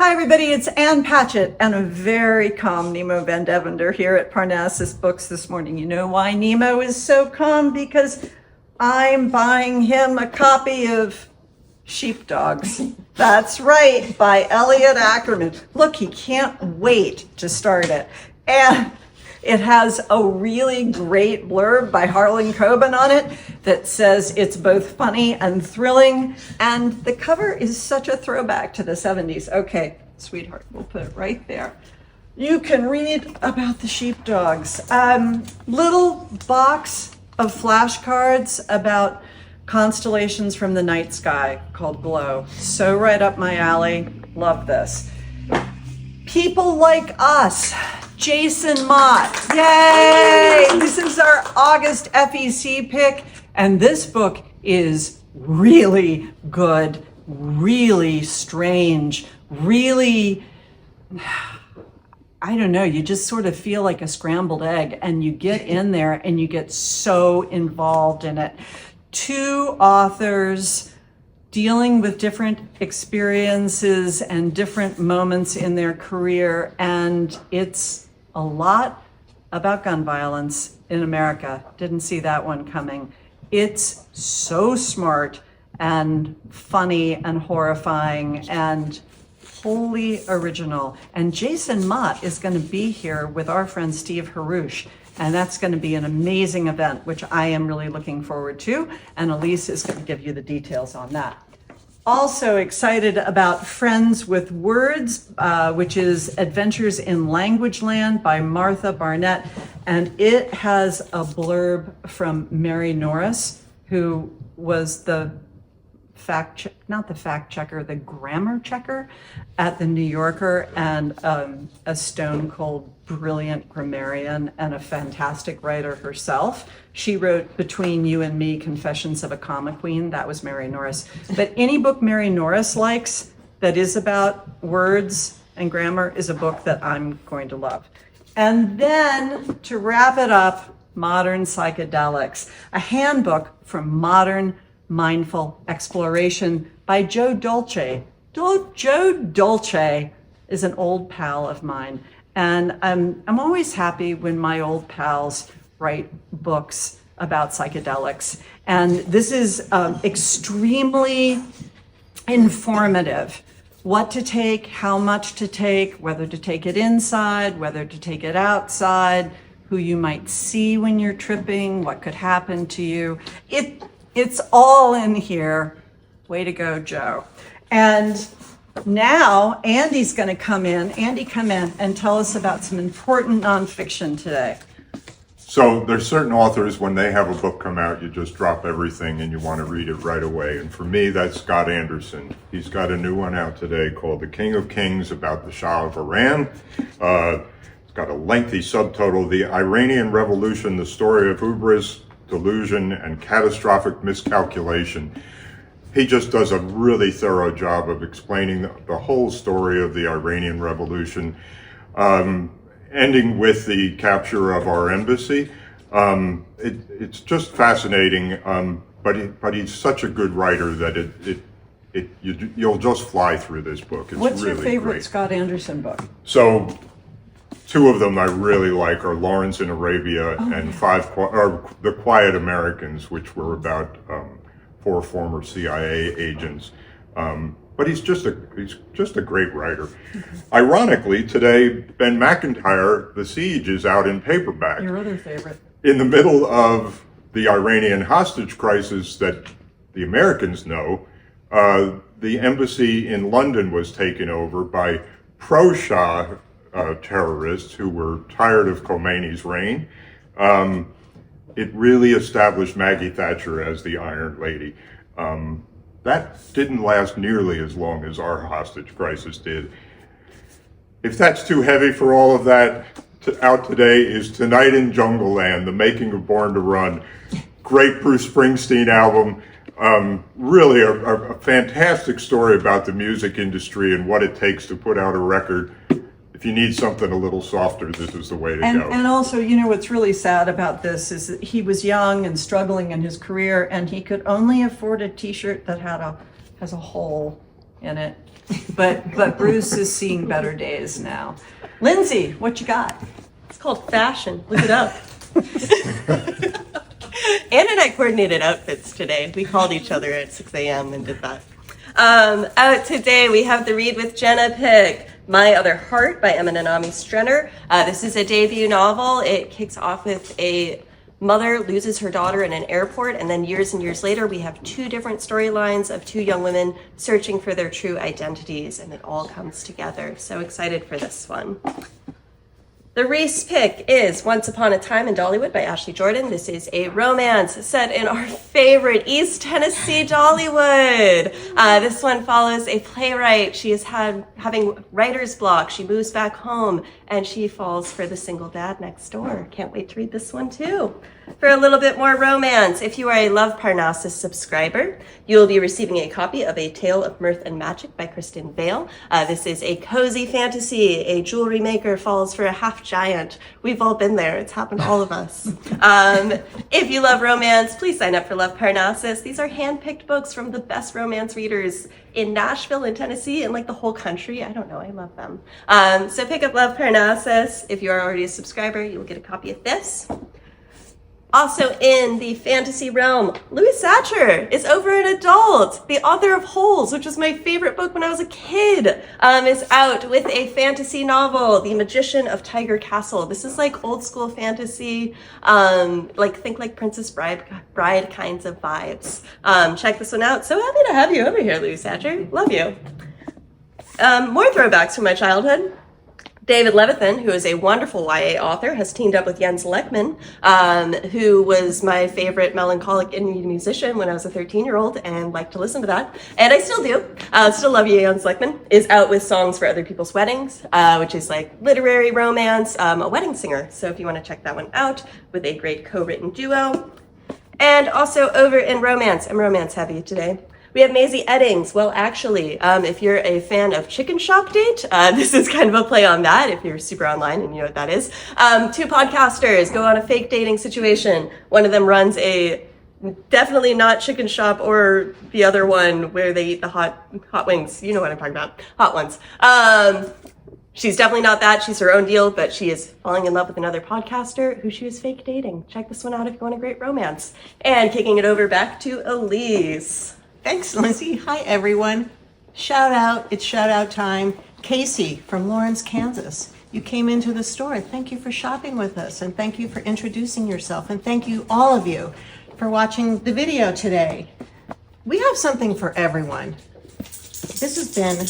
Hi everybody, it's Ann Patchett and a very calm Nemo Van Devender here at Parnass Books this morning. You know why Nemo is so calm? Because I'm buying him a copy of Sheepdogs. That's right, by Elliot Ackerman. Look, he can't wait to start it. And it has a really great blurb by Harlan Coben on it that says it's both funny and thrilling. And the cover is such a throwback to the 70s. Okay, sweetheart, we'll put it right there. You can read about the sheepdogs. Little box of flashcards about constellations from the night sky called Glow. So right up my alley. Love this. People Like Us. Jason Mott. Yay! This is our August FEC pick, and this book is really good, really strange, really, I don't know, you just sort of feel like a scrambled egg, and you get in there and you get so involved in it. Two authors dealing with different experiences and different moments in their career, and it's a lot about gun violence in America. Didn't see that one coming. It's so smart and funny and horrifying and wholly original. And Jason Mott is going to be here with our friend Steve Harouche. And that's going to be an amazing event, which I am really looking forward to. And Elise is going to give you the details on that. Also excited about Friends with Words, which is Adventures in Language Land by Martha Barnett. And it has a blurb from Mary Norris, who was the the grammar checker at the New Yorker, and a stone cold brilliant grammarian and a fantastic writer herself. She wrote Between You and Me, Confessions of a Comma Queen. That was Mary Norris. But any book Mary Norris likes that is about words and grammar is a book that I'm going to love. And then to wrap it up, Modern Psychedelics, a handbook for modern mindful exploration by Joe Dolce. Joe Dolce is an old pal of mine, and I'm always happy when my old pals write books about psychedelics. And this is extremely informative. What to take, how much to take, whether to take it inside, whether to take it outside, who you might see when you're tripping, what could happen to you. It's all in here. Way to go, Joe. And now Andy's going to come in. Andy, come in and tell us about some important nonfiction today. So there's certain authors, when they have a book come out, you just drop everything and you want to read it right away. And for me, that's Scott Anderson. He's got a new one out today called The King of Kings, about the Shah of Iran. It's got a lengthy subtitle, The Iranian Revolution, the Story of Hubris, Delusion, and Catastrophic Miscalculation. He just does a really thorough job of explaining the whole story of the Iranian Revolution, ending with the capture of our embassy. It's just fascinating, but he's such a good writer that you'll just fly through this book. It's What's really your favorite great. Scott Anderson book? So, two of them I really like are Lawrence in Arabia and The Quiet Americans, which were about 4 former CIA agents. But he's just a great writer. Mm-hmm. Ironically, today Ben McIntyre, The Siege, is out in paperback. Your other favorite. In the middle of the Iranian hostage crisis that the Americans know, the embassy in London was taken over by pro-Shah terrorists who were tired of Khomeini's reign. It really established Maggie Thatcher as the Iron Lady. That didn't last nearly as long as our hostage crisis did. If that's too heavy for all of that, out today is Tonight in Jungle Land, The Making of Born to Run. Great Bruce Springsteen album. Really a fantastic story about the music industry and what it takes to put out a record. If you need something a little softer, this is the way to go. And also, you know, what's really sad about this is that he was young and struggling in his career, and he could only afford a t-shirt that has a hole in it. But Bruce is seeing better days now. Lindsay, what you got? It's called fashion. Look it up. Ann and I coordinated outfits today. We called each other at 6 a.m. and did that. Out today, we have the Read with Jenna pick, My Other Heart by Emma Nanami Strenner. This is a debut novel. It kicks off with a mother loses her daughter in an airport, and then years and years later, we have two different storylines of two young women searching for their true identities, and it all comes together. So excited for this one. The Reese pick is Once Upon a Time in Dollywood by Ashley Jordan. This is a romance set in our favorite East Tennessee Dollywood. This one follows a playwright. She is having writer's block. She moves back home and she falls for the single dad next door. Can't wait to read this one too. For a little bit more romance, if you are a Love Parnassus subscriber, you will be receiving a copy of A Tale of Mirth and Magic by Kristen Vale. This is a cozy fantasy. A jewelry maker falls for a half giant. We've all been there. It's happened to all of us. If you love romance, please sign up for Love Parnassus. These are hand-picked books from the best romance readers in Nashville and Tennessee and like the whole country. I don't know. I love them. So pick up Love Parnassus. If you are already a subscriber, you will get a copy of this. Also in the fantasy realm, Louis Satcher is over an adult. The author of Holes, which was my favorite book when I was a kid, is out with a fantasy novel, The Magician of Tiger Castle. This is like old school fantasy, think like Princess Bride kinds of vibes. Check this one out. So happy to have you over here, Louis Satcher. Love you. More throwbacks from my childhood. David Levithan, who is a wonderful YA author, has teamed up with Jens Lekman, who was my favorite melancholic indie musician when I was a 13-year-old and liked to listen to that. And I still do. Still love you, Jens Lekman. Is out with Songs for Other People's Weddings, which is like literary romance, a wedding singer. So if you want to check that one out, with a great co-written duo. And also over in romance, I'm romance heavy today. We have Maisie Eddings. Well, actually, if you're a fan of Chicken Shop Date, this is kind of a play on that, if you're super online and you know what that is. Two podcasters go on a fake dating situation. One of them runs a definitely not Chicken Shop or the other one where they eat the hot wings. You know what I'm talking about. Hot ones. She's definitely not that. She's her own deal, but she is falling in love with another podcaster who she was fake dating. Check this one out if you want a great romance. And kicking it over back to Elise. Thanks, Lindsay. Hi, everyone. Shout out. It's shout out time. Casey from Lawrence, Kansas. You came into the store. Thank you for shopping with us, and thank you for introducing yourself, and thank you, all of you, for watching the video today. We have something for everyone. This has been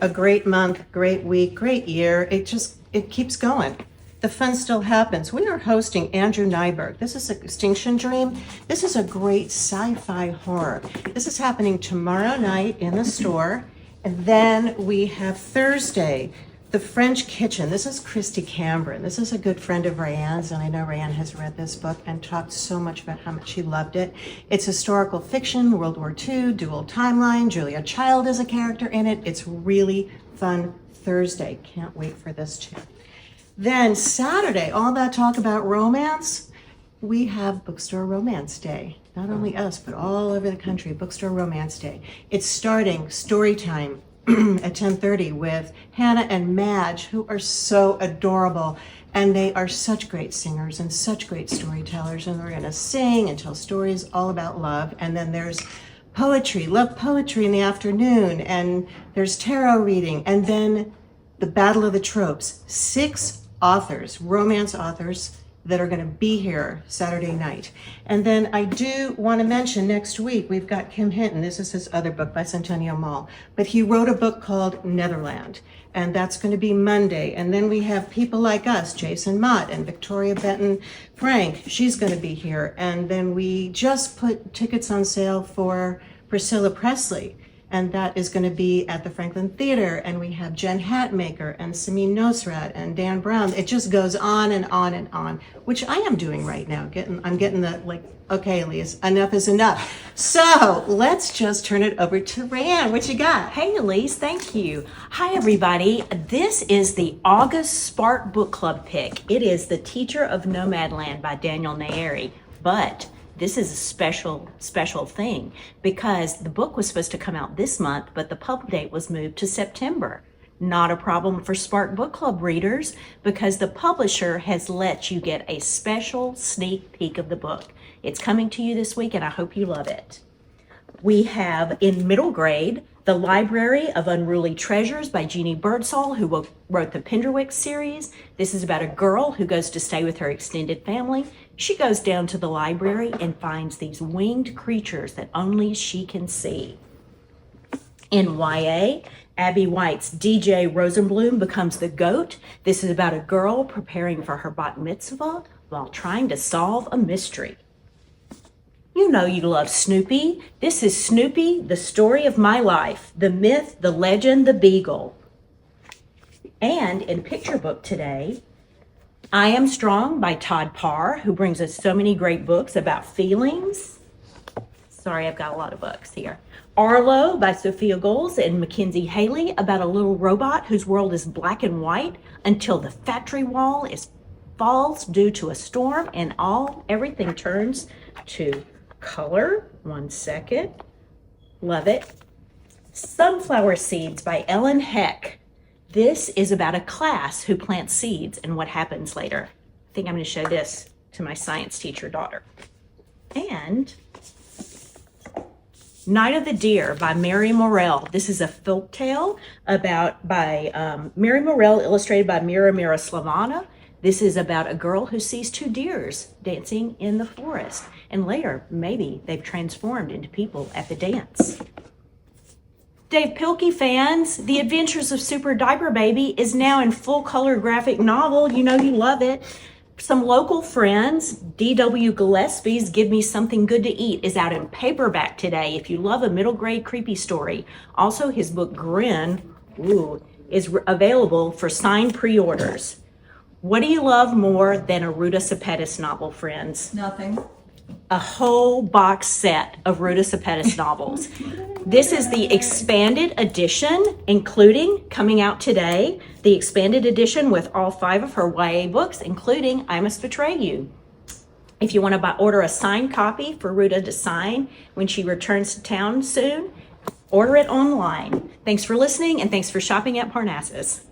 a great month, great week, great year. It keeps going. The fun still happens. We are hosting Andrew Nyberg. This is Extinction Dream. This is a great sci-fi horror. This is happening tomorrow night in the store. And then we have Thursday, The French Kitchen. This is Christy Cambron. This is a good friend of Rayanne's, and I know Rayanne has read this book and talked so much about how much she loved it. It's historical fiction, World War II, dual timeline. Julia Child is a character in it. It's really fun Thursday. Can't wait for this too. Then Saturday, all that talk about romance, we have Bookstore Romance Day. Not only us, but all over the country, Bookstore Romance Day. It's starting story time at 10:30 with Hannah and Madge, who are so adorable. And they are such great singers and such great storytellers. And we're going to sing and tell stories all about love. And then there's poetry, love poetry in the afternoon. And there's tarot reading. And then the Battle of the Tropes. 6 authors, romance authors, that are going to be here Saturday night. And then I do want to mention next week, we've got Kim Hinton. This is his other book, Bicentennial Mall. But he wrote a book called Netherland, and that's going to be Monday. And then we have people like us, Jason Mott and Victoria Benton Frank. She's going to be here. And then we just put tickets on sale for Priscilla Presley. And that is going to be at the Franklin Theater. And we have Jen Hatmaker and Samin Nosrat and Dan Brown. It just goes on and on and on, which I am doing right now. I'm getting the, okay, Elise, enough is enough. So let's just turn it over to Rayanne. What you got? Hey, Elise, thank you. Hi, everybody. This is the August Spark Book Club pick. It is The Teacher of Nomadland by Daniel Nayeri. But this is a special thing because the book was supposed to come out this month, but the pub date was moved to September. Not a problem for Spark Book Club readers because the publisher has let you get a special sneak peek of the book. It's coming to you this week and I hope you love it. We have in middle grade, The Library of Unruly Treasures by Jeannie Birdsall, who wrote the Penderwick series. This is about a girl who goes to stay with her extended family. She goes down to the library and finds these winged creatures that only she can see. In YA, Abby White's DJ Rosenblum becomes the goat. This is about a girl preparing for her bat mitzvah while trying to solve a mystery. You know you love Snoopy. This is Snoopy, the story of my life, the myth, the legend, the beagle. And in picture book today, I Am Strong by Todd Parr, who brings us so many great books about feelings. Sorry, I've got a lot of books here. Arlo by Sophia Goles and Mackenzie Haley, about a little robot whose world is black and white until the factory wall falls due to a storm and everything turns to color. 1 second. Love it. Sunflower Seeds by Ellen Heck. This is about a class who plants seeds and what happens later. I think I'm going to show this to my science teacher daughter. And Night of the Deer by Mary Morell. This is a folk tale by Mary Morell, illustrated by Mira Slavana. This is about a girl who sees 2 deers dancing in the forest. And later, maybe they've transformed into people at the dance. Dave Pilkey fans, The Adventures of Super Diaper Baby is now in full color graphic novel. You know you love it. Some local friends, D.W. Gillespie's Give Me Something Good to Eat is out in paperback today if you love a middle grade creepy story. Also, his book Grin is available for signed pre-orders. What do you love more than a Ruta Sepetys novel, friends? Nothing. A whole box set of Ruta Sepetys novels. This is the expanded edition, including, coming out today, the expanded edition with all 5 of her YA books, including I Must Betray You. If you want to order a signed copy for Ruta to sign when she returns to town soon, order it online. Thanks for listening and thanks for shopping at Parnassus.